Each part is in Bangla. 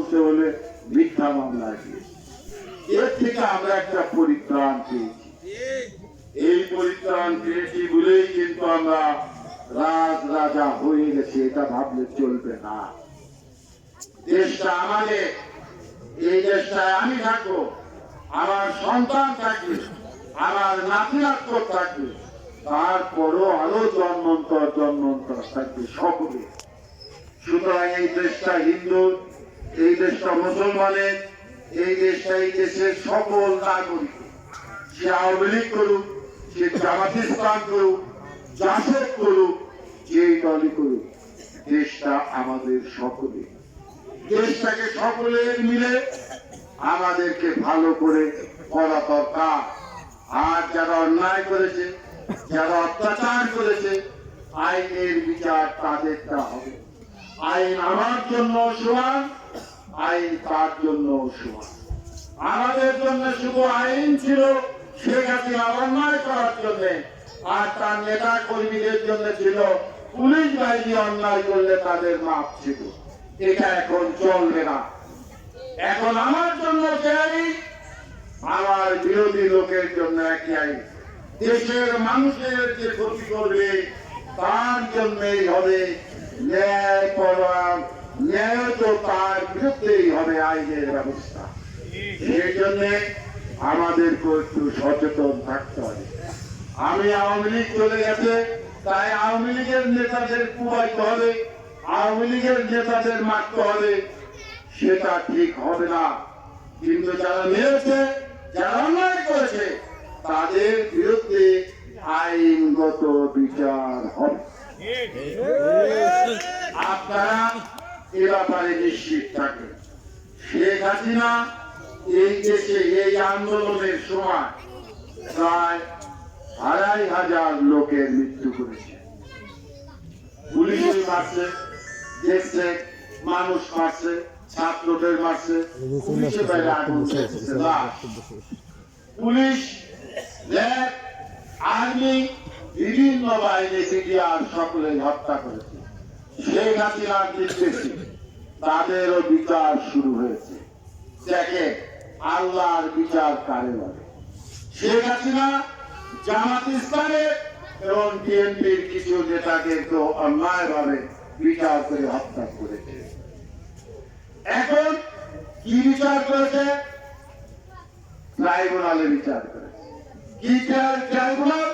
বলতে হলে মিথ্যা মামলা দিয়েছে। এর থেকে আমরা একটা পরিত্রাণ পেয়েছি। এই পরিত্রাণ পেয়েছি বলেই কিন্তু আমরা রাজা হয়ে গেছি, এটা ভাবলে চলবে না। দেশটা আমাদের, এই দেশটায় আমি থাকবো, আমার সন্তান থাকবে, আমার নাতি নাতক থাকবে, তারপরও আরো জন্মন্তর থাকবে সকলে। সুতরাং এই দেশটা হিন্দু, এই দেশটা মুসলমানের, এই দেশটা এই দেশের সকল নাগরিক, সে আওয়ামী লীগ করুক, সে জামাত ইসলাম করুক, জাসদ করুক, যেই দলই করুক, দেশটা আমাদের সকলে। দেশটাকে সকলের মিলে আমাদেরকে ভালো করে করা দরকার। আর যারা অন্যায় করেছে, যারা অত্যাচার করেছে, আইনের বিচার তাদেরটা হবে। আইন আমার জন্য সমান, আইন তার জন্য সমান। আমাদের জন্য শুধু আইন ছিল শেখ হাসিনা অন্যায় করার জন্য, আর তার নেতা কর্মীদের জন্য ছিল পুলিশ বাহিনী অন্যায় করলে তাদের মাপ ছিল। এটা এখন চলবে না। এখন আমার জন্য যে আইন, আমার বিরোধী লোকের জন্য একই আইন। দেশের মানুষের যে ক্ষতি করবে তার জন্যই হবে ন্যায় পরায়ণ, ন্যায় তো তার বিরুদ্ধেই হবে আইনের ব্যবস্থা। সেই জন্য আমাদেরকে একটু সচেতন থাকতে হবে। আমি আওয়ামী লীগ চলে গেছে, তাই আওয়ামী লীগের নেতাদের কুবাইতে হবে, আওয়ামী লীগের নেতাদের মারতে হবে, সেটা ঠিক হবে না। কিন্তু যারা মেরেছে, যারা অন্যায় করেছে, তাদের বিরুদ্ধে আইনগত বিচার হবে। আপনারা এ ব্যাপারে নিশ্চিত থাকেন। শেখ হাসিনা এই দেশে এই আন্দোলনের সময় প্রায় ২৫০০ লোকের মৃত্যু করেছে। পুলিশের মারছে, দেখছে মানুষ মারছে, ছাত্রদের মারছে, পুলিশের বাইরে আগুন ছেড়েছে। পুলিশ, র্যাব, আর্মি, বিভিন্ন বাহিনী, মিডিয়ার সকলে হত্যা করেছে। শেখ হাসিনার নির্দেশে তাদেরও বিচার শুরু হয়েছে। দেখে আল্লাহর বিচার কারে বলে। শেখ হাসিনা জামাত ইসলামের এবং বিএনপির কিছু নেতাদেরকে অন্যায়ভাবে বিচার করে হত্যা করেছে। এখন কি বিচার করেছে? ট্রাইব্যুনালে বিচার করেছে। কি ট্রাইব্যুনাল?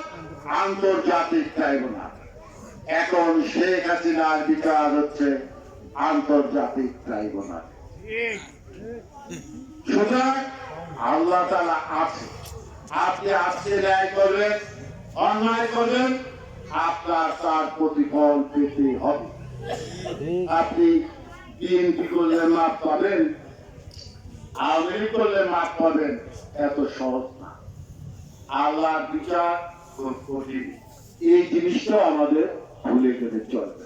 আন্তর্জাতিক ট্রাইব্যুনাল। এখন শেখ হাসিনার বিচার হচ্ছে আন্তর্জাতিক ট্রাইব্যুনাল। সুতরাং আল্লাহ তাআলা আছে, আপনি আজকে ন্যায় করবেন, অন্যায় করবেন, আপনার তার প্রতিফল পেতে হবে। আপনি বিএনপি করলে মাপ পাবেন, আওয়ামী লীগ করলে মাপ পাবেন, এত সহজ না। আল্লাহর বিচার খুব কঠিন। এই জিনিসটা আমাদের ভুলে গেলে চলবে।